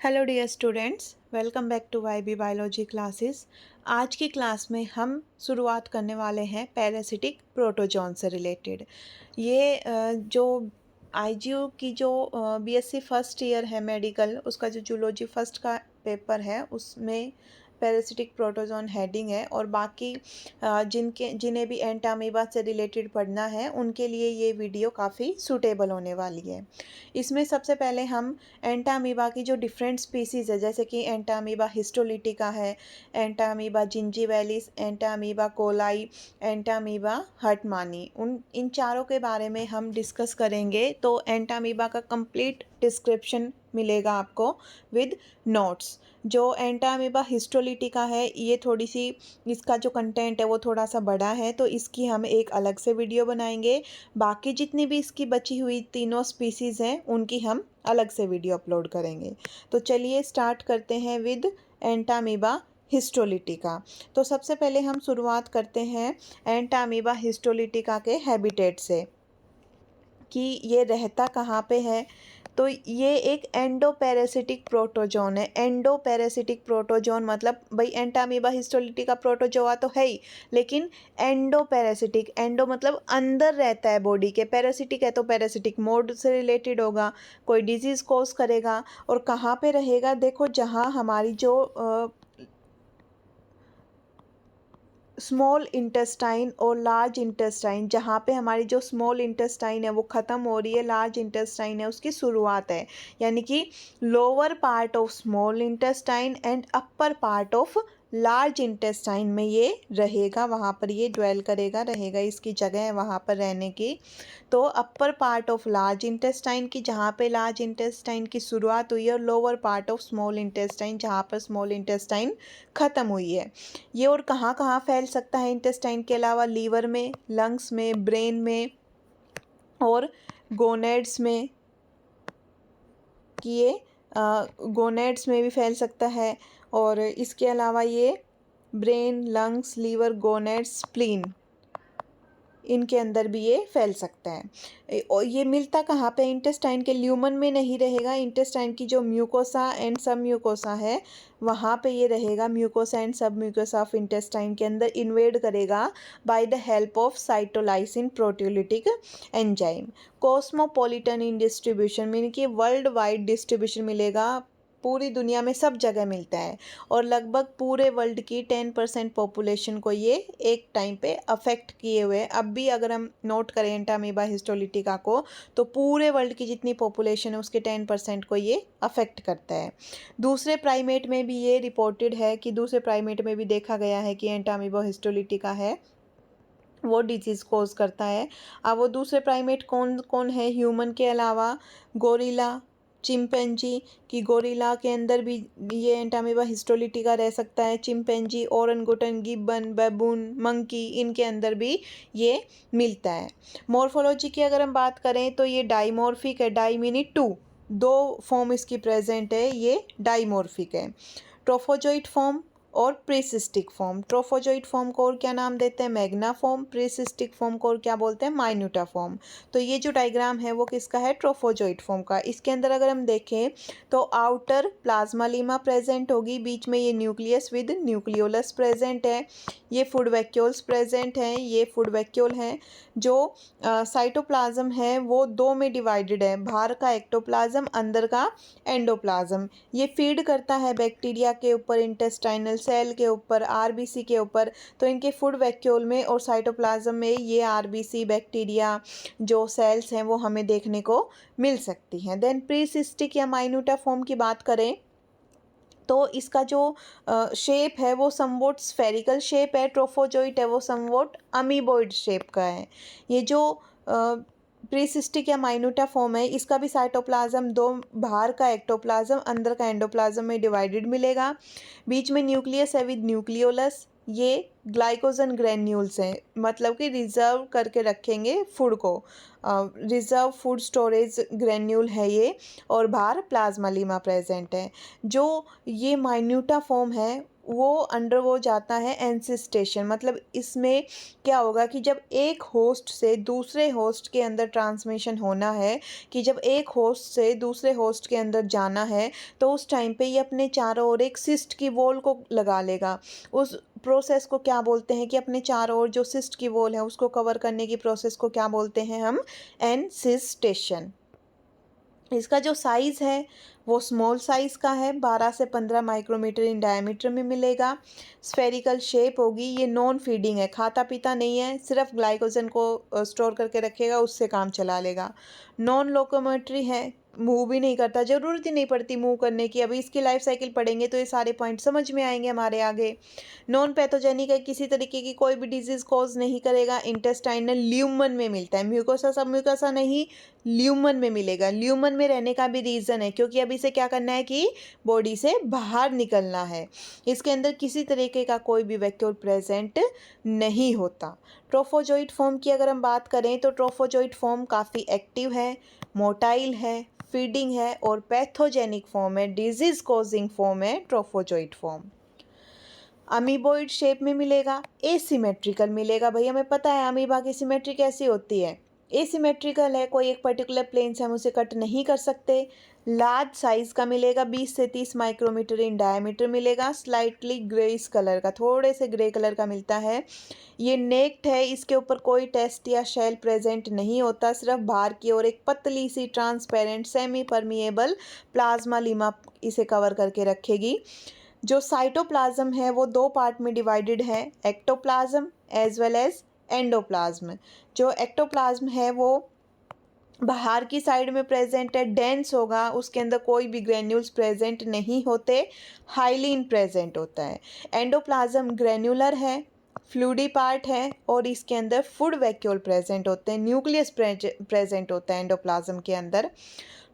Hello dear students, welcome back to Y B biology classes. आज की class में हम शुरुआत करने वाले हैं पैरासिटिक प्रोटोजोन से रिलेटेड। ये जो आईजीयू की जो बीएससी फर्स्ट ईयर है मेडिकल, उसका जो जूलॉजी फर्स्ट का पेपर है उसमें पैरासिटिक प्रोटोजोन हेडिंग है। और बाकी जिन्हें भी एंटामीबा से रिलेटेड पढ़ना है उनके लिए ये वीडियो काफ़ी सूटेबल होने वाली है। इसमें सबसे पहले हम एंटामीबा की जो डिफरेंट स्पीसीज़ है, जैसे कि एंटामीबा हिस्टोलिटिका है, एंटामीबा जिंजीवैलिस, एंटामीबा कोलाई, एंटामीबा हर्टमानी, उन इन चारों के बारे में हम डिस्कस करेंगे। तो एंटामीबा का कंप्लीट डिस्क्रिप्शन मिलेगा आपको विद नोट्स। जो एंटामीबा हिस्टोलिटिका है, ये थोड़ी सी इसका जो कंटेंट है वो थोड़ा सा बड़ा है, तो इसकी हम एक अलग से वीडियो बनाएंगे। बाकी जितनी भी इसकी बची हुई तीनों स्पीसीज़ हैं उनकी हम अलग से वीडियो अपलोड करेंगे। तो चलिए स्टार्ट करते हैं विद एंटामीबा हिस्टोलिटिका। तो सबसे पहले हम शुरुआत करते हैं एंटामीबा हिस्टोलिटिका के हैबिटेट से कि ये रहता कहाँ पे है। तो ये एक एंडोपैरासिटिक प्रोटोजोन है। एंडोपैरासिटिक प्रोटोजोन मतलब भाई एंटामीबा हिस्टोलिटिका प्रोटोजोआ तो है ही, लेकिन एंडोपैरासिटिक, एंडो मतलब अंदर रहता है बॉडी के, पैरासिटिक है तो पैरासिटिक मोड से रिलेटेड होगा, कोई डिजीज़ कॉज करेगा। और कहाँ पे रहेगा, देखो जहाँ हमारी जो स्मॉल इंटेस्टाइन और लार्ज इंटेस्टाइन, जहाँ पे हमारी जो स्मॉल इंटेस्टाइन है वो ख़त्म हो रही है, लार्ज इंटेस्टाइन है उसकी शुरुआत है, यानी कि lower part of small intestine and upper part of large intestine में ये रहेगा, वहाँ पर ये ड्वेल करेगा, रहेगा, इसकी जगह है वहाँ पर रहने की। तो upper part of large intestine की, जहाँ पे लार्ज इंटेस्टाइन की शुरुआत हुई है, और lower part of small intestine जहाँ पर स्मॉल इंटेस्टाइन ख़त्म हुई है। ये और कहाँ कहाँ फैल सकता है इंटेस्टाइन के अलावा, लीवर में, लंग्स में, ब्रेन में और गोनेड्स में, कि ये गोनेड्स में भी फैल सकता है। और इसके अलावा ये brain, lungs, liver, gonads, spleen, इनके अंदर भी ये फैल सकता है। और ये मिलता कहाँ पे, इंटेस्टाइन के ल्यूमन में नहीं रहेगा, इंटेस्टाइन की जो म्यूकोसा एंड सब म्यूकोसा है वहाँ पे ये रहेगा। म्यूकोसा एंड सब म्यूकोसा ऑफ इंटेस्टाइन के अंदर इन्वेड करेगा by the help of cytolysin proteolytic enzyme. Cosmopolitan in distribution, mean कि वर्ल्ड वाइड डिस्ट्रीब्यूशन मिलेगा, पूरी दुनिया में सब जगह मिलता है। और लगभग पूरे वर्ल्ड की 10% पॉपुलेशन को ये एक टाइम पे अफेक्ट किए हुए। अब भी अगर हम नोट करें एंटामीबा हिस्टोलिटिका को, तो पूरे वर्ल्ड की जितनी पॉपुलेशन है उसके 10% को ये अफेक्ट करता है। दूसरे प्राइमेट में भी ये रिपोर्टेड है कि दूसरे प्राइमेट में भी देखा गया है कि एंटामीबा हिस्टोलिटिका है वो डिजीज़ कोज करता है। अब वो दूसरे प्राइमेट कौन कौन है ह्यूमन के अलावा, गोरिल्ला, चिंपैंजी, कि गोरिल्ला के अंदर भी ये एंटामीबा हिस्टोलिटिका रह सकता है। चिंपैंजी, ओरंगुटन, गिब्बन, बैबून, मंकी, इनके अंदर भी ये मिलता है। मॉर्फोलॉजी की अगर हम बात करें तो ये डाइमॉर्फिक है, डाई मीनी टू, दो फॉर्म इसकी प्रेजेंट है, ये डाइमॉर्फिक है। ट्रोफोजोइट फॉर्म और प्रीसिस्टिक फॉर्म। ट्रोफोजोइट फॉर्म को और क्या नाम देते हैं, मैग्ना फॉर्म। प्रीसिस्टिक फॉर्म को और क्या बोलते हैं, माइन्यूटा फॉर्म। तो ये जो डायग्राम है वो किसका है, ट्रोफोजोइट फॉर्म का। इसके अंदर अगर हम देखें तो आउटर प्लाज्मा लीमा प्रेजेंट होगी, बीच में ये न्यूक्लियस विद न्यूक्लियोलस प्रेजेंट है, ये फूड वैक्यूल्स प्रेजेंट हैं, ये फूड वैक्यूल हैं। जो साइटोप्लाज्म है वो दो में डिवाइडेड है, बाहर का एक्टोप्लाज्म, अंदर का एंडोप्लाज्म। ये फीड करता है बैक्टीरिया के ऊपर, इंटेस्टाइनल सेल के ऊपर, आरबीसी के ऊपर। तो इनके फूड वैक्यूल में और साइटोप्लाज्म में ये आरबीसी, बैक्टीरिया जो सेल्स हैं वो हमें देखने को मिल सकती हैं। देन प्रीसिस्टिक या माइन्यूटा फॉर्म की बात करें तो इसका जो शेप है वो समवोट स्फेरिकल शेप है, ट्रोफोजोइट है वो समवोट अमीबोइड शेप का है। ये जो प्रीसिस्टिक या माइन्यूटा फॉर्म है इसका भी साइटोप्लाज्म दो, बाहर का एक्टोप्लाज्म, अंदर का एंडोप्लाज्म में डिवाइडेड मिलेगा। बीच में न्यूक्लियस है विद न्यूक्लियोलस, ये ग्लाइकोजन ग्रेन्यूल्स हैं, मतलब कि रिजर्व करके रखेंगे फूड को। रिजर्व फूड स्टोरेज ग्रेन्यूल है ये, और बाहर प्लाज्मा लीमा प्रेजेंट है। जो ये माइन्यूटा फॉर्म है वो अंडर वो जाता है एनसिस्टेशन, मतलब इसमें क्या होगा कि जब एक होस्ट से दूसरे होस्ट के अंदर ट्रांसमिशन होना है, कि जब एक होस्ट से दूसरे होस्ट के अंदर जाना है, तो उस टाइम पे ये अपने चारों ओर एक सिस्ट की वॉल को लगा लेगा। उस प्रोसेस को क्या बोलते हैं कि अपने चारों ओर जो सिस्ट की वॉल है उसको कवर करने की प्रोसेस को क्या बोलते हैं हम? एनसिस्टेशन। इसका जो साइज़ है वो स्मॉल साइज़ का है, 12 से 15 माइक्रोमीटर इन डायमीटर में मिलेगा। स्फेरिकल शेप होगी। ये नॉन फीडिंग है, खाता पीता नहीं है, सिर्फ ग्लाइकोजन को स्टोर करके रखेगा, उससे काम चला लेगा। नॉन लोकोमोटरी है, मूव भी नहीं करता, ज़रूरत ही नहीं पड़ती मूव करने की। अभी इसकी लाइफ साइकिल पढ़ेंगे तो ये सारे पॉइंट समझ में आएंगे हमारे आगे। नॉन पैथोजेनिक है, किसी तरीके की कोई भी डिजीज़ कॉज नहीं करेगा। इंटेस्टाइनल ल्यूमन में मिलता है, म्यूकोसा सब म्यूकोसा नहीं, ल्यूमन में मिलेगा। ल्यूमन में रहने का भी रीज़न है क्योंकि अब इसे क्या करना है कि बॉडी से बाहर निकलना है। इसके अंदर किसी तरीके का कोई भी वैक्यूल प्रेजेंट नहीं होता। ट्रोफोजोइट फॉर्म की अगर हम बात करें तो ट्रोफोजोइट फॉर्म काफ़ी एक्टिव है, मोटाइल है, फीडिंग है और पैथोजेनिक फॉर्म है, डिजीज़ कॉजिंग फॉर्म है ट्रोफोजोइट फॉर्म। अमीबोइड शेप में मिलेगा, एसिमेट्रिकल मिलेगा। भाई हमें पता है अमीबा की सिमेट्री कैसी होती है, एसिमेट्रिकल है, कोई एक पर्टिकुलर प्लेन से हम उसे कट नहीं कर सकते। लार्ज साइज़ का मिलेगा, 20 से 30 माइक्रोमीटर इन डायमीटर मिलेगा। स्लाइटली ग्रेइश कलर का, थोड़े से ग्रे कलर का मिलता है। ये नेक्ड है, इसके ऊपर कोई टेस्ट या शेल प्रेजेंट नहीं होता, सिर्फ बाहर की ओर एक पतली सी transparent semi permeable plasmalemma इसे कवर करके रखेगी। जो साइटोप्लाज्म है वो दो पार्ट में डिवाइडेड है, ectoplasm as well as endoplasm. जो एक्टोप्लाज्म है वो बाहर की साइड में प्रेजेंट है, डेंस होगा, उसके अंदर कोई भी ग्रेन्यूल्स प्रेजेंट नहीं होते, हाईली प्रेजेंट होता है। एंडोप्लाज्म ग्रेन्युलर है, फ्लूडी पार्ट है और इसके अंदर फूड वैक्यूल प्रेजेंट होते हैं, न्यूक्लियस प्रेजेंट होता है एंडोप्लाज्म के अंदर।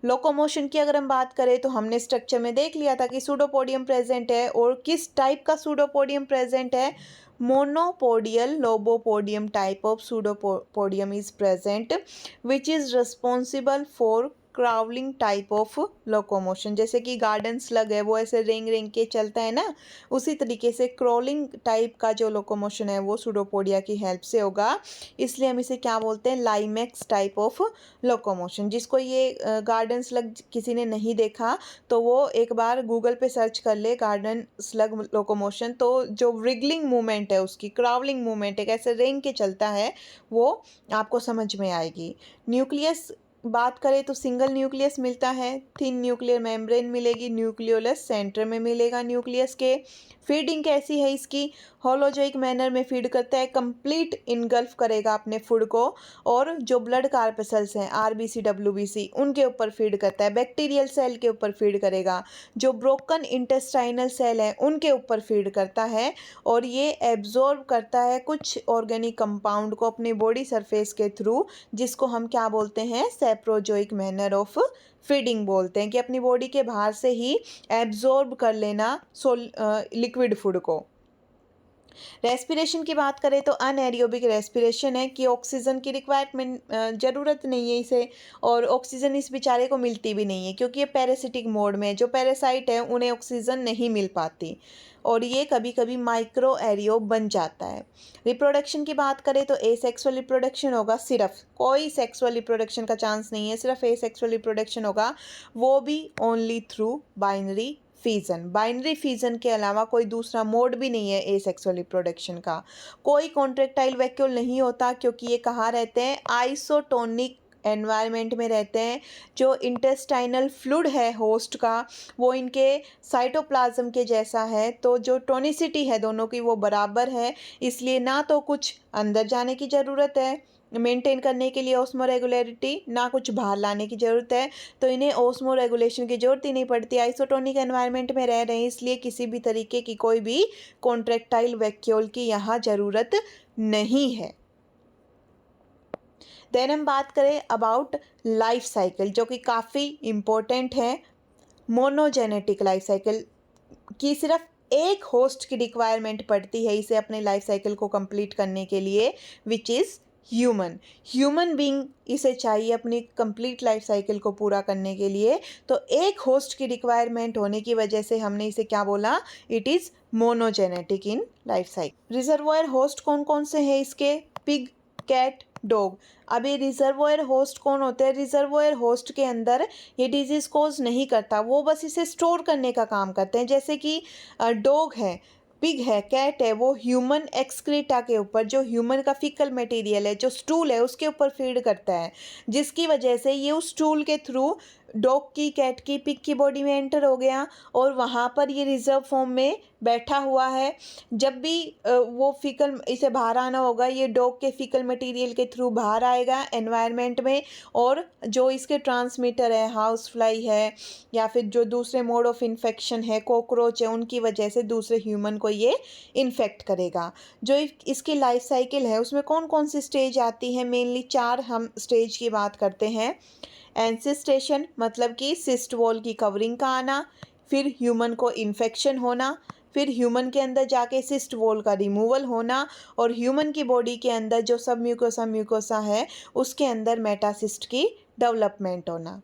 लोकोमोशन की अगर हम बात करें तो हमने स्ट्रक्चर में देख लिया था कि सूडोपोडियम प्रेजेंट है, और किस टाइप का सूडोपोडियम प्रेजेंट है? Monopodial lobopodium type of pseudopodium is present which is responsible for crawling type of locomotion. जैसे कि गार्डन स्लग है वो ऐसे रेंग रेंग के चलता है ना, उसी तरीके से क्रॉलिंग टाइप का जो लोकोमोशन है वो सूडोपोडिया की हेल्प से होगा, इसलिए हम इसे क्या बोलते हैं? Limax type of locomotion. जिसको ये गार्डन स्लग किसी ने नहीं देखा तो वो एक बार गूगल पे सर्च कर ले गार्डन स्लग लोकोमोशन, तो जो रिगलिंग मूवमेंट है उसकी, क्राउलिंग मूवमेंट है, कैसे रेंग के चलता है, वो आपको समझ में आएगी। न्यूक्लियस बात करें तो सिंगल न्यूक्लियस मिलता है, थिन न्यूक्लियर मेम्ब्रेन मिलेगी, न्यूक्लियोलस सेंटर में मिलेगा न्यूक्लियस के। फीडिंग कैसी है इसकी? होलोजोइक मैनर में फीड करता है, कंप्लीट इनगल्फ करेगा अपने फूड को, और जो ब्लड कार्पेसल्स हैं आरबीसी डब्ल्यूबीसी उनके ऊपर फीड करता है, बैक्टीरियल सेल के ऊपर फीड करेगा, जो ब्रोकन इंटेस्टाइनल सेल हैं उनके ऊपर फीड करता है, और ये एब्जॉर्ब करता है कुछ ऑर्गेनिक कंपाउंड को अपने बॉडी सरफेस के थ्रू, जिसको हम क्या बोलते हैं? सेप्रोजोइक मैनर ऑफ फीडिंग बोलते हैं, कि अपनी बॉडी के बाहर से ही एब्जॉर्ब कर लेना लिक्विड फूड को। रेस्पिरेशन की बात करें तो अनएरोबिक रेस्पिरेशन है, कि ऑक्सीजन की रिक्वायरमेंट ज़रूरत नहीं है इसे, और ऑक्सीजन इस बेचारे को मिलती भी नहीं है क्योंकि ये पैरासिटिक मोड में है। जो पैरासाइट है उन्हें ऑक्सीजन नहीं मिल पाती, और ये कभी कभी माइक्रो एरियो बन जाता है। रिप्रोडक्शन की बात करें तो एसेक्सुअल रिप्रोडक्शन होगा, सिर्फ कोई सेक्सुअल रिप्रोडक्शन का चांस नहीं है, सिर्फ एसेक्सुअल रिप्रोडक्शन होगा, वो भी only through binary fission. Binary fission के अलावा कोई दूसरा मोड भी नहीं है एसेक्सुअल रिप्रोडक्शन का। कोई कॉन्ट्रेक्टाइल वैक्यूल नहीं होता क्योंकि ये कहाँ रहते हैं? आइसोटोनिक एनवायरनमेंट में रहते हैं। जो इंटेस्टाइनल फ्लूइड है होस्ट का वो इनके साइटोप्लाज्म के जैसा है, तो जो टोनिसिटी है दोनों की वो बराबर है, इसलिए ना तो कुछ अंदर जाने की ज़रूरत है मेंटेन करने के लिए ऑस्मो रेगुलरिटी, ना कुछ बाहर लाने की ज़रूरत है, तो इन्हें ऑस्मो रेगुलेशन की ज़रूरत ही नहीं पड़ती। आइसोटोनिक एनवायरनमेंट में रह रहे हैं, इसलिए किसी भी तरीके की कोई भी कॉन्ट्रैक्टाइल वैक्यूल की यहाँ ज़रूरत नहीं है। देन हम बात करें अबाउट लाइफ साइकिल, जो कि काफ़ी इम्पोर्टेंट है। मोनोजेनेटिक लाइफ साइकिल की सिर्फ एक होस्ट की रिक्वायरमेंट पड़ती है इसे अपने लाइफ साइकिल को कंप्लीट करने के लिए, विच इज़ ह्यूमन बीइंग इसे चाहिए अपनी कंप्लीट लाइफ साइकिल को पूरा करने के लिए। तो एक होस्ट की रिक्वायरमेंट होने की वजह से हमने इसे क्या बोला, it is monogenetic in life cycle. Reservoir host कौन कौन से हैं इसके, पिग, कैट, डॉग। अब ये रिजर्वोयर होस्ट कौन होते हैं, रिजर्वोयर होस्ट के अंदर ये डिजीज़ कोज नहीं करता, वो बस इसे स्टोर करने का काम करते हैं। जैसे कि डॉग है, पिग है, कैट है, वो ह्यूमन एक्सक्रीटा के ऊपर, जो ह्यूमन का फीकल मटेरियल है, जो स्टूल है, उसके ऊपर फीड करता है, जिसकी वजह से ये उस स्टूल के थ्रू डॉग की, कैट की, पिग की बॉडी में एंटर हो गया और वहाँ पर ये रिजर्व फॉर्म में बैठा हुआ है। जब भी वो फीकल इसे बाहर आना होगा, ये डॉग के फीकल मटेरियल के थ्रू बाहर आएगा एनवायरनमेंट में, और जो इसके ट्रांसमीटर है, हाउस फ्लाई है या फिर जो दूसरे मोड ऑफ इन्फेक्शन है, कॉकरोच है, उनकी वजह से दूसरे ह्यूमन को ये इन्फेक्ट करेगा। जो इसकी लाइफ साइकिल है उसमें कौन कौन सी स्टेज आती है, मेनली 4 हम स्टेज की बात करते हैं। एंसिस्टेशन मतलब कि सिस्ट वॉल की कवरिंग का आना, फिर ह्यूमन को इन्फेक्शन होना, फिर ह्यूमन के अंदर जाके सिस्ट वॉल का रिमूवल होना, और ह्यूमन की बॉडी के अंदर जो सब म्यूकोसा है उसके अंदर मेटासिस्ट की डेवलपमेंट होना।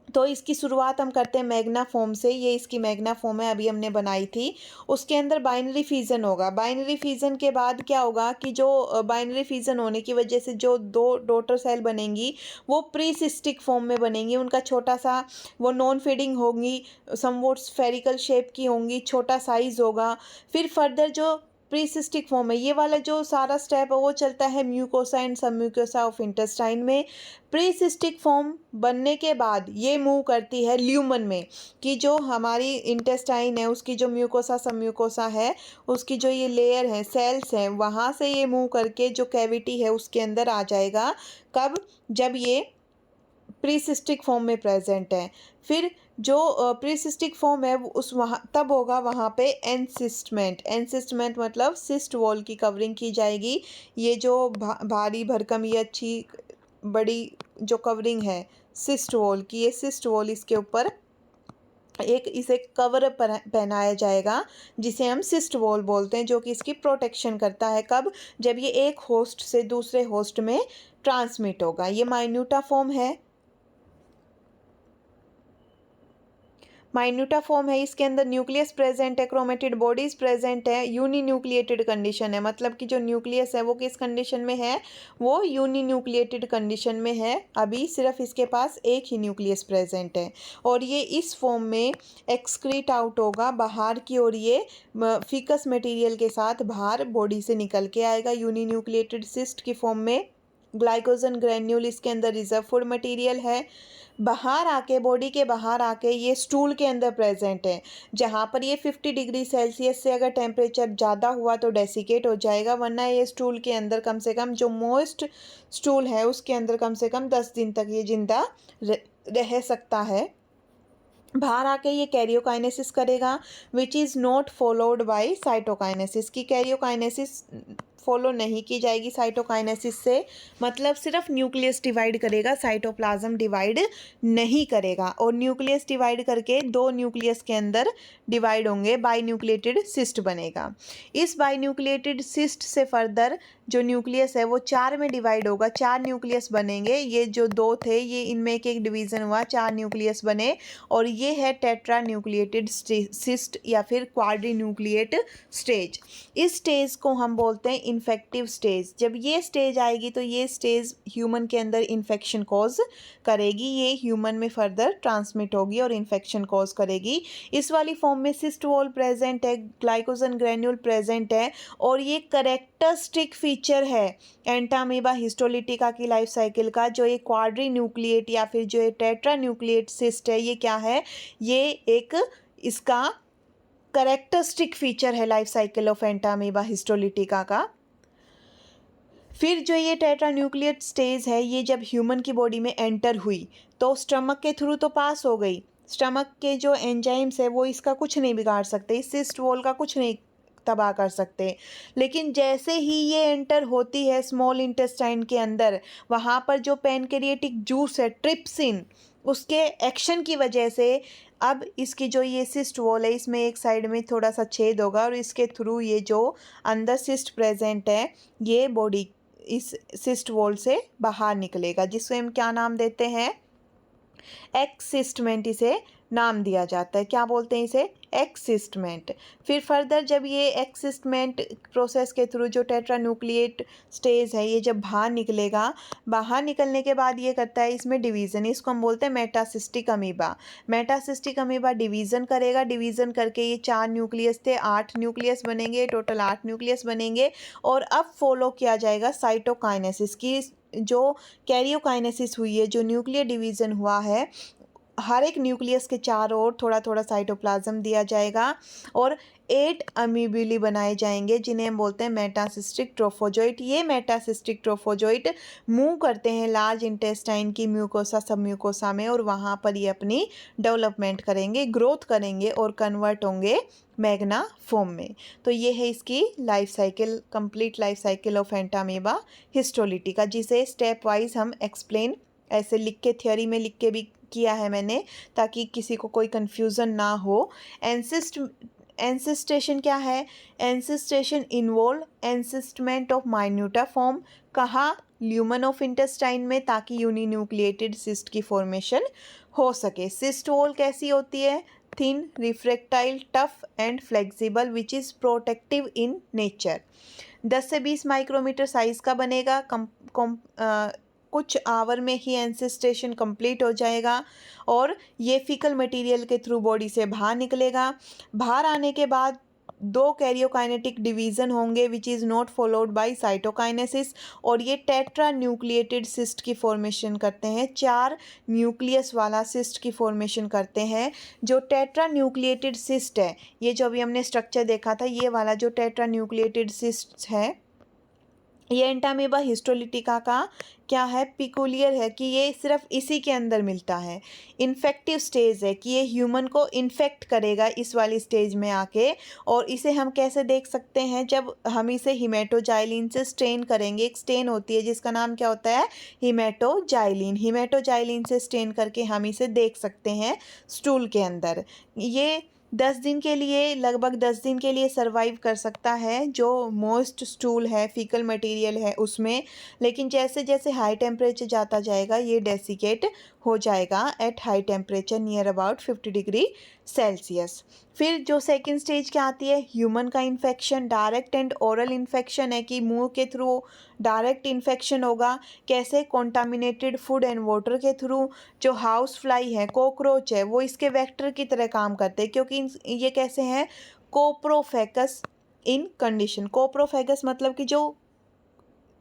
तो इसकी शुरुआत हम करते हैं मैग्ना फॉर्म से। ये इसकी मैग्ना फॉर्म है, अभी हमने बनाई थी। उसके अंदर बाइनरी फिजन होगा। बाइनरी फिजन के बाद क्या होगा कि जो बाइनरी फिजन होने की वजह से जो 2 डॉटर सेल बनेंगी वो प्रीसिस्टिक फॉर्म में बनेंगी। उनका छोटा सा, वो नॉन फीडिंग होंगी, समवॉट स्फेरिकल शेप की होंगी, छोटा साइज होगा। फिर फर्दर जो प्रीसिस्टिक फॉर्म है, ये वाला जो सारा स्टेप है वो चलता है म्यूकोसा एंड सब म्यूकोसा ऑफ इंटेस्टाइन में। प्रीसिस्टिक फॉर्म बनने के बाद ये मूव करती है ल्यूमन में, कि जो हमारी इंटेस्टाइन है उसकी जो म्यूकोसा सब म्यूकोसा है, उसकी जो ये लेयर है, सेल्स हैं, वहाँ से ये मूव करके जो कैविटी है उसके अंदर आ जाएगा। कब, जब ये प्रीसिस्टिक फॉर्म में प्रेजेंट है। फिर जो प्रीसिस्टिक फॉर्म है उस वहाँ तब होगा वहाँ पे एनसिस्टमेंट मतलब सिस्ट वॉल की कवरिंग की जाएगी। ये जो भारी भरकम, ये अच्छी बड़ी जो कवरिंग है सिस्ट वॉल की, ये सिस्ट वॉल, इसके ऊपर एक इसे कवर पहनाया जाएगा जिसे हम सिस्ट वॉल बोलते हैं, जो कि इसकी प्रोटेक्शन करता है। कब, जब ये एक होस्ट से दूसरे होस्ट में ट्रांसमिट होगा। ये माइन्यूटा फॉर्म है, माइन्यूटा फॉर्म है। इसके अंदर न्यूक्लियस प्रेजेंट है, क्रोमेटिड बॉडीज प्रेजेंट है, यूनिन्यूक्लिएटेड कंडीशन है, मतलब कि जो न्यूक्लियस है वो किस कंडीशन में है, वो यूनिन्यूक्लिएटेड कंडीशन में है। अभी सिर्फ इसके पास एक ही न्यूक्लियस प्रेजेंट है और ये इस फॉर्म में एक्सक्रीट आउट होगा बाहर की ओर। ये फीकस मटेरियल के साथ बाहर बॉडी से निकल के आएगा यूनिन्यूक्लिएटेड सिस्ट की फॉर्म में। ग्लाइकोजन ग्रैन्यूल इसके अंदर रिजर्व फूड मटेरियल है। बाहर आके, बॉडी के बाहर आके ये स्टूल के अंदर प्रेजेंट है, जहाँ पर ये 50 डिग्री सेल्सियस से अगर टेम्परेचर ज़्यादा हुआ तो डेसिकेट हो जाएगा, वरना ये स्टूल के अंदर कम से कम, जो मोस्ट स्टूल है उसके अंदर कम से कम 10 दिन तक ये जिंदा रह सकता है। बाहर आके ये कैरियोकाइनेसिस करेगा, which is not followed by cytokinesis. की कैरियोकाइनेसिस फॉलो नहीं की जाएगी साइटोकाइनेसिस से, मतलब सिर्फ न्यूक्लियस डिवाइड करेगा, साइटोप्लाज्म डिवाइड नहीं करेगा। और न्यूक्लियस डिवाइड करके 2 न्यूक्लियस के अंदर डिवाइड होंगे, बाई न्यूक्लिएटेड सिस्ट बनेगा। इस बाई न्यूक्लिएटेड सिस्ट से फर्दर जो न्यूक्लियस है वो 4 में डिवाइड होगा, 4 न्यूक्लियस बनेंगे। ये जो 2 थे ये इनमें एक डिवीज़न हुआ, 4 न्यूक्लियस बने, और ये है टेट्रा न्यूक्लिएटेड सिस्ट या फिर क्वाड्री न्यूक्लिएट स्टेज। इस स्टेज को हम बोलते हैं इन्फेक्टिव स्टेज। जब ये स्टेज आएगी तो ये स्टेज ह्यूमन के अंदर इन्फेक्शन कॉज करेगी, ये ह्यूमन में फर्दर ट्रांसमिट होगी और इन्फेक्शन कॉज करेगी। इस वाली फॉर्म में सिस्ट वॉल प्रेजेंट है, ग्लाइकोजन ग्रैन्यूल प्रेजेंट है, और ये करेक्टरिस्टिक फीचर है एंटामीबा हिस्टोलिटिका की लाइफ साइकिल का। जो ये क्वाड्री न्यूक्लिएट या फिर जो ये टेट्रा न्यूक्लिएट सिस्ट है, ये क्या है, ये एक इसका करेक्टरिस्टिक फीचर है life cycle of Entamoeba histolytica का। फिर जो ये टेट्रा न्यूक्लिएट स्टेज है, ये जब ह्यूमन की बॉडी में एंटर हुई तो स्टमक के थ्रू तो पास हो गई। स्टमक के जो एंजाइम्स है वो इसका कुछ नहीं बिगाड़ सकते, इस सिस्ट वॉल का कुछ नहीं तबाह कर सकते। लेकिन जैसे ही ये एंटर होती है स्मॉल इंटेस्टाइन के अंदर, वहाँ पर जो पैनक्रिएटिक जूस है, ट्रिप्सिन, उसके एक्शन की वजह से अब इसकी जो ये सिस्ट वॉल है इसमें एक साइड में थोड़ा सा छेद होगा और इसके थ्रू ये जो अंदर सिस्ट प्रेजेंट है ये बॉडी इस सिस्ट वॉल से बाहर निकलेगा, जिसको हम क्या नाम देते हैं, एक्सिस्टमेंट इसे नाम दिया जाता है। क्या बोलते हैं इसे, एक्सिस्टमेंट। फिर फर्दर जब ये एक्सिस्टमेंट प्रोसेस के थ्रू जो टेट्रान्यूक्लिएट स्टेज है ये जब बाहर निकलेगा, बाहर निकलने के बाद ये करता है इसमें डिवीज़न, इसको हम बोलते हैं मेटासिस्टिक अमीबा। मेटासिस्टिक अमीबा डिवीज़न करेगा, डिवीज़न करके ये 4 न्यूक्लियस थे 8 न्यूक्लियस बनेंगे, टोटल 8 न्यूक्लियस बनेंगे। और अब फॉलो किया जाएगा साइटोकाइनेसिस की, जो कैरियोकाइनेसिस हुई है, जो न्यूक्लियर डिवीज़न हुआ है, हर एक न्यूक्लियस के चारों ओर थोड़ा थोड़ा साइटोप्लाज्म दिया जाएगा और 8 अमीबुली बनाए जाएंगे जिन्हें हम बोलते हैं मेटासिस्टिक ट्रोफोजोइट। ये मेटासिस्टिक ट्रोफोजोइट मूव करते हैं लार्ज इंटेस्टाइन की म्यूकोसा सब म्यूकोसा में और वहाँ पर ये अपनी डेवलपमेंट करेंगे, ग्रोथ करेंगे और कन्वर्ट होंगे मैग्ना फॉर्म में। तो ये है इसकी life cycle, complete life cycle of Entamoeba histolytica, जिसे स्टेप वाइज हम एक्सप्लेन ऐसे लिख के थियोरी में लिख के भी किया है मैंने, ताकि किसी को कोई कन्फ्यूज़न ना हो। एंसिस्टेशन क्या है, एंसिस्टेशन इन्वॉल्व एंसिस्टमेंट ऑफ माइन्यूटा फॉर्म, कहा ल्यूमन ऑफ इंटेस्टाइन में, ताकि यूनिन्यूक्लिएटेड सिस्ट की फॉर्मेशन हो सके। सिस्ट वॉल कैसी होती है, thin, refractile, tough and flexible, which is protective in nature. 10 से 20 माइक्रोमीटर साइज़ का बनेगा, कुछ आवर में ही एंसिस्टेशन कंप्लीट हो जाएगा और ये फीकल मटेरियल के थ्रू बॉडी से बाहर निकलेगा। बाहर आने के बाद 2 कैरियोकाइनेटिक डिवीज़न होंगे which is not followed by cytokinesis और ये टेट्रा न्यूक्लिएटेड सिस्ट की फॉर्मेशन करते हैं, 4 न्यूक्लियस वाला सिस्ट की फॉर्मेशन करते हैं। जो टेट्रा न्यूक्लिएटेड सिस्ट है, ये जो अभी हमने स्ट्रक्चर देखा था, ये वाला जो टेट्रा न्यूक्लिएटेड सिस्ट है, ये एंटामीबा हिस्टोलिटिका का क्या है, पिकुलियर है कि ये सिर्फ इसी के अंदर मिलता है। इन्फेक्टिव स्टेज है कि ये ह्यूमन को इन्फेक्ट करेगा इस वाली स्टेज में आके। और इसे हम कैसे देख सकते हैं, जब हम इसे हिमेटोजाइलिन से स्टेन करेंगे, एक स्टेन होती है जिसका नाम क्या होता है, हिमेटोजाइलिन। हिमेटोजाइलिन से स्टेन करके हम इसे देख सकते हैं स्टूल के अंदर। ये 10 दिन के लिए, लगभग 10 दिन के लिए सरवाइव कर सकता है जो मोस्ट स्टूल है, फीकल मटेरियल है उसमें। लेकिन जैसे जैसे हाई टेम्परेचर जाता जाएगा ये डेसिकेट हो जाएगा at high temperature near about 50 degree Celsius. फिर जो सेकंड स्टेज क्या आती है, ह्यूमन का infection, direct and oral infection है कि मुंह के थ्रू डायरेक्ट इन्फेक्शन होगा। कैसे, कॉन्टामिनेटेड फूड एंड वाटर के थ्रू। जो हाउस फ्लाई है, कॉकरोच है, वो इसके वेक्टर की तरह काम करते हैं क्योंकि ये कैसे हैं, कोप्रोफेगस इन कंडीशन। कोप्रोफेगस मतलब कि जो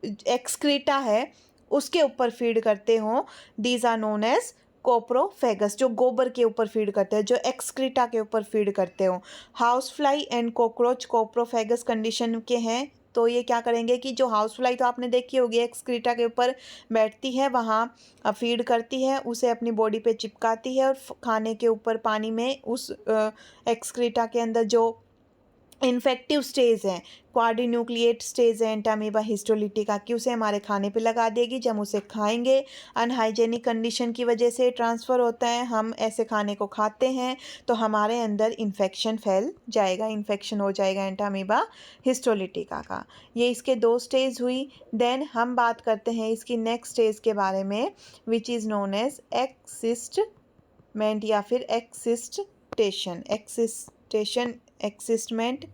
एक्सक्रीटा है उसके ऊपर फीड करते हो, दीज आर नोन एज कोप्रोफेगस। जो गोबर के ऊपर फीड करते हैं, जो एक्सक्रीटा के ऊपर फीड करते हो। House fly and cockroach coprophagous condition के हैं। तो ये क्या करेंगे कि जो हाउस फ्लाई तो आपने देखी होगी, एक्सक्रीटा के ऊपर बैठती है, वहाँ फीड करती है, उसे अपनी बॉडी पे चिपकाती है और खाने के ऊपर पानी में उस एक्सक्रीटा के अंदर जो इन्फेक्टिव स्टेज है, क्वाड्रीन्यूक्लिएट स्टेज है एंटामीबा हिस्टोलिटिका की, उसे हमारे खाने पे लगा देगी। जब उसे खाएंगे, अनहाइजेनिक कंडीशन की वजह से ट्रांसफ़र होता है, हम ऐसे खाने को खाते हैं तो हमारे अंदर इन्फेक्शन फैल जाएगा, इन्फेक्शन हो जाएगा एंटामीबा हिस्टोलिटिका का। ये इसके 2 स्टेज हुई। देन हम बात करते हैं इसकी नेक्स्ट स्टेज के बारे में विच इज़ नोन एज एक्सिस्टमेंट या फिर एक्सिस्टमेंट।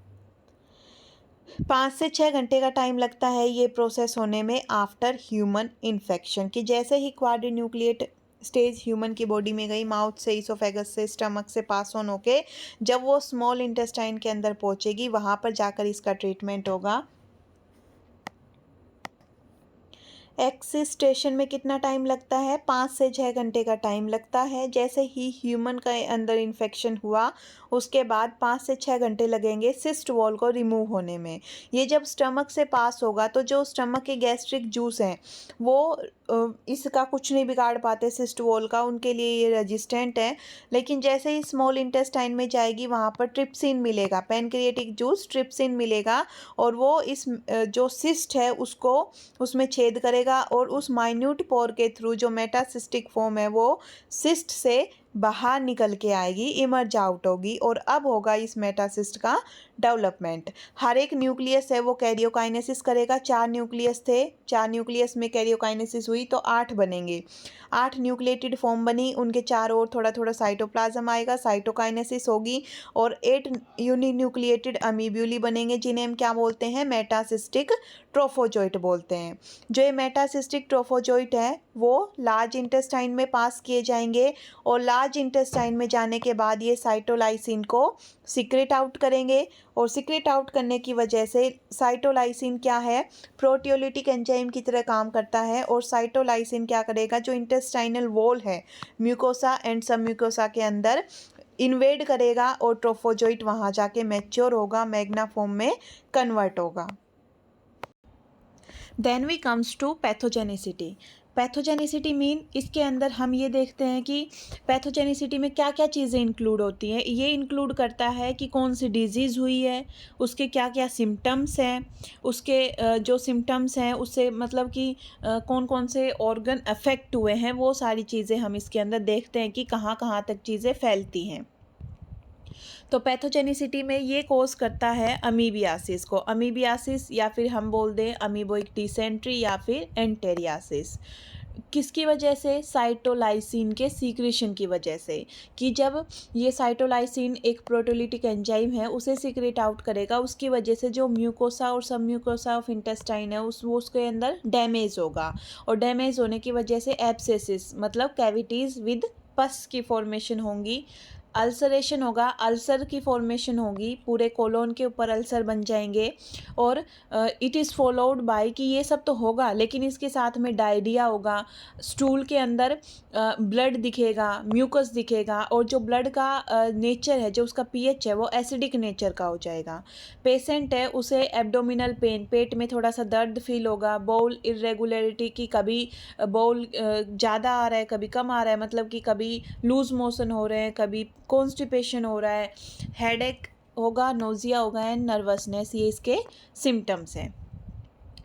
5 से 6 घंटे का टाइम लगता है ये प्रोसेस होने में आफ्टर ह्यूमन इन्फेक्शन। कि जैसे ही क्वाड्रीन्यूक्लिएट स्टेज ह्यूमन की बॉडी में गई, माउथ से, इसोफेगस से, स्टमक से पास ऑन होके जब वो स्मॉल इंटेस्टाइन के अंदर पहुंचेगी, वहाँ पर जाकर इसका ट्रीटमेंट होगा। एक्सिस्टेशन में कितना टाइम लगता है, 5 से 6 घंटे का टाइम लगता है। जैसे ही ह्यूमन का अंदर इन्फेक्शन हुआ उसके बाद 5 से 6 घंटे लगेंगे सिस्ट वॉल को रिमूव होने में। ये जब स्टमक से पास होगा तो जो स्टमक के गैस्ट्रिक जूस हैं वो इसका कुछ नहीं बिगाड़ पाते सिस्ट वॉल का, उनके लिए ये रेजिस्टेंट है। लेकिन जैसे ही स्मॉल इंटेस्टाइन में जाएगी वहाँ पर ट्रिप्सिन मिलेगा, पैनक्रिएटिक जूस ट्रिप्सिन मिलेगा और वो इस जो सिस्ट है उसको उसमें छेद करेगा करेगा और उस माइन्यूट पोर के थ्रू जो मेटासिस्टिक फॉर्म है वो सिस्ट से बाहर निकल के आएगी, इमर्ज आउट होगी और अब होगा इस मेटासिस्ट का डेवलपमेंट। हर एक न्यूक्लियस है वो कैरियोकाइनेसिस करेगा। 4 न्यूक्लियस थे, 4 न्यूक्लियस में कैरियोकाइनेसिस हुई तो 8 बनेंगे। 8 न्यूक्लिएटेड फॉर्म बनी, उनके चारों ओर थोड़ा थोड़ा साइटोप्लाज्म आएगा, साइटोकाइनेसिस होगी और 8 यूनिन्यूक्लिएटेड अमीब्यूली बनेंगे जिन्हें हम क्या बोलते हैं, मेटासिस्टिक ट्रोफोजोइट बोलते हैं। जो ये मेटासिस्टिक ट्रोफोजोइट है वो लार्ज इंटेस्टाइन में पास किए जाएंगे और लार्ज इंटेस्टाइन में जाने के बाद ये साइटोलाइसिन को सिक्रेट आउट करेंगे और सिक्रेट आउट करने की वजह से साइटोलाइसिन क्या है, प्रोटियोलिटिक एंजाइम की तरह काम करता है और साइटोलाइसिन क्या करेगा, जो इंटेस्टाइनल वॉल है म्यूकोसा एंड सब म्यूकोसा के अंदर इन्वेड करेगा और ट्रोफोजोइट वहाँ जाके मैच्योर होगा, मैग्ना फॉर्म में कन्वर्ट होगा। Then we comes to pathogenicity. Pathogenicity mean इसके अंदर हम ये देखते हैं कि पैथोजेनिसिटी में क्या क्या चीज़ें इंक्लूड होती हैं। ये इंक्लूड करता है कि कौन सी डिजीज़ हुई है, उसके क्या क्या सिम्टम्स हैं, उसके जो सिम्टम्स हैं उससे मतलब कि कौन कौन से ऑर्गन अफेक्ट हुए हैं, वो सारी चीज़ें हम इसके अंदर देखते हैं कि कहाँ कहाँ तक चीज़ें फैलती हैं। तो पैथोजेनिसिटी में ये कोज करता है अमीबियासिस को, अमीबियासिस या फिर हम बोल दें अमीबोइक डिसेंट्री या फिर एंटेरियासिस। किसकी वजह से, साइटोलाइसिन के सीक्रेशन की वजह से, कि जब ये साइटोलाइसिन एक प्रोटियोलिटिक एंजाइम है उसे सीक्रेट आउट करेगा, उसकी वजह से जो म्यूकोसा और सब म्यूकोसा ऑफ इंटेस्टाइन है उसके अंदर डैमेज होगा और डैमेज होने की वजह से एब्सेसिस मतलब कैविटीज़ विद पस की फॉर्मेशन होंगी, अल्सरेशन होगा, अल्सर की फॉर्मेशन होगी, पूरे कोलोन के ऊपर अल्सर बन जाएंगे और इट इज़ फॉलोड बाय कि ये सब तो होगा लेकिन इसके साथ में डायरिया होगा, स्टूल के अंदर ब्लड दिखेगा, म्यूकस दिखेगा और जो ब्लड का नेचर है, जो उसका पीएच है वो एसिडिक नेचर का हो जाएगा। पेशेंट है उसे एब्डोमिनल पेन, पेट में थोड़ा सा दर्द फील होगा, बाउल इरेगुलरिटी की कभी बाउल ज़्यादा आ रहा है कभी कम आ रहा है, मतलब कि कभी लूज मोशन हो रहे हैं, कभी कॉन्स्टिपेशन हो रहा है, हेडेक होगा, नोजिया होगा एंड नर्वसनेस, ये इसके सिम्टम्स हैं।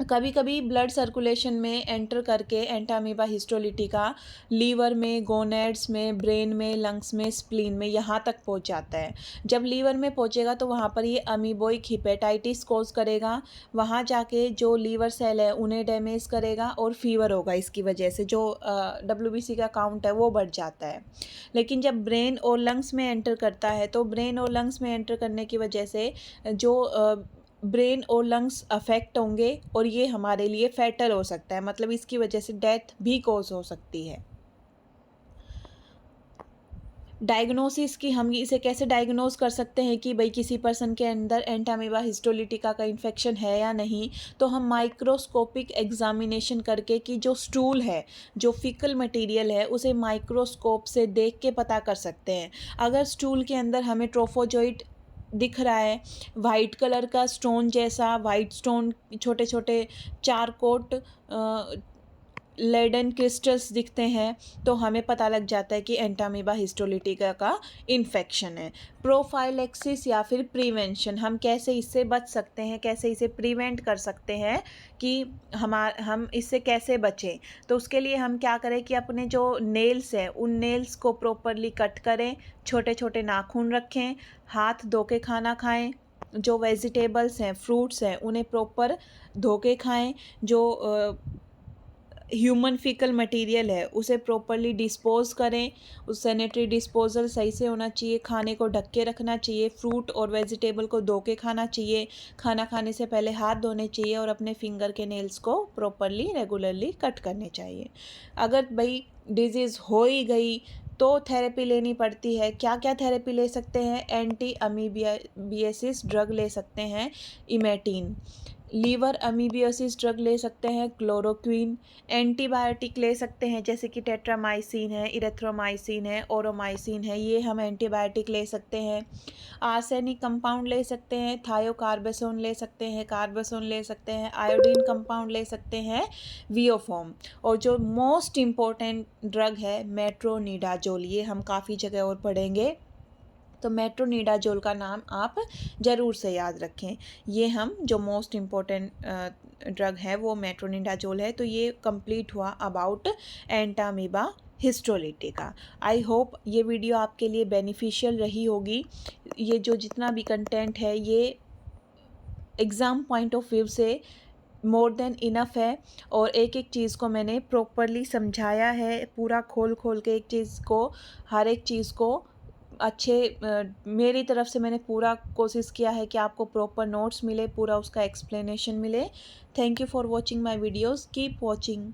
कभी कभी ब्लड सर्कुलेशन में एंटर करके एंटामीबा हिस्टोलिटिका लीवर में, गोनेड्स में, ब्रेन में, लंग्स में, स्प्लीन में यहाँ तक पहुँच जाता है। जब लीवर में पहुँचेगा तो वहाँ पर ये अमीबोइक हिपेटाइटिस कोज करेगा, वहाँ जाके जो लीवर सेल है उन्हें डैमेज करेगा और फीवर होगा, इसकी वजह से जो WBC का काउंट है वो बढ़ जाता है। लेकिन जब ब्रेन और लंग्स में एंटर करता है तो ब्रेन और लंग्स में एंटर करने की वजह से जो ब्रेन और लंग्स अफेक्ट होंगे और ये हमारे लिए फैटल हो सकता है, मतलब इसकी वजह से डेथ भी कॉज हो सकती है। डायग्नोसिस की हम इसे कैसे डायग्नोज कर सकते हैं कि भाई किसी पर्सन के अंदर एंटामीबा हिस्टोलिटिका का इन्फेक्शन है या नहीं, तो हम माइक्रोस्कोपिक एग्जामिनेशन करके कि जो स्टूल है, जो फिकल मटेरियल है उसे माइक्रोस्कोप से देख के पता कर सकते हैं। अगर स्टूल के अंदर हमें ट्रोफोजोइट दिख रहा है, वाइट कलर का स्टोन जैसा, वाइट स्टोन, छोटे छोटे चारकोट लेडन क्रिस्टल्स दिखते हैं, तो हमें पता लग जाता है कि एंटामीबा हिस्टोलिटिका का इन्फेक्शन है। प्रोफाइलेक्सिस या फिर प्रिवेंशन, हम कैसे इससे बच सकते हैं, कैसे इसे प्रिवेंट कर सकते हैं कि हम इससे कैसे बचें। तो उसके लिए हम क्या करें कि अपने जो नेल्स हैं उन नेल्स को प्रॉपरली कट करें, छोटे छोटे नाखून रखें, हाथ धो के खाना खाएं, जो वेजिटेबल्स हैं, फ्रूट्स हैं उन्हें प्रॉपर धो के खाएं, जो ह्यूमन फिकल मटेरियल है उसे प्रॉपरली डिस्पोज करें, उस सैनिटरी डिस्पोजल सही से होना चाहिए, खाने को ढक के रखना चाहिए, फ्रूट और वेजिटेबल को धो के खाना चाहिए, खाना खाने से पहले हाथ धोने चाहिए और अपने फिंगर के नेल्स को प्रॉपरली रेगुलरली कट करने चाहिए। अगर भाई डिजीज़ हो ही गई तो थेरेपी लेनी पड़ती है। क्या क्या थेरेपी ले सकते हैं, एंटी अमीबियासिस ड्रग ले सकते हैं, इमेटिन, लीवर अमीबियोसिस ड्रग ले सकते हैं, क्लोरोक्वीन, एंटीबायोटिक ले सकते हैं जैसे कि टेट्रामाइसिन है, इरेथ्रोमाइसिन है, ओरोमाइसिन है, ये हम एंटीबायोटिक ले सकते हैं। आर्सेनिक कंपाउंड ले सकते हैं, थायोकार्बेसोन ले सकते हैं, कार्बेसोन ले सकते हैं, आयोडीन कंपाउंड ले सकते हैं, वियोफॉर्म, और जो मोस्ट इम्पॉर्टेंट ड्रग है मेट्रोनिडाजोल, ये हम काफ़ी जगह और पढ़ेंगे, तो मेट्रोनिडाजोल का नाम आप ज़रूर से याद रखें। ये हम जो मोस्ट इम्पोर्टेंट ड्रग है वो मेट्रोनिडाजोल है। तो ये कंप्लीट हुआ about Entamoeba histolytica. I hope ये वीडियो आपके लिए बेनिफिशियल रही होगी। ये जो जितना भी कंटेंट है ये एग्ज़ाम पॉइंट ऑफ व्यू से मोर देन इनफ है, और एक एक चीज़ को मैंने प्रॉपरली समझाया है, पूरा खोल खोल के एक चीज़ को, हर एक चीज़ को मेरी तरफ से मैंने पूरा कोशिश किया है कि आपको प्रॉपर नोट्स मिले, पूरा उसका एक्सप्लेनेशन मिले। Thank you for watching my videos, keep watching.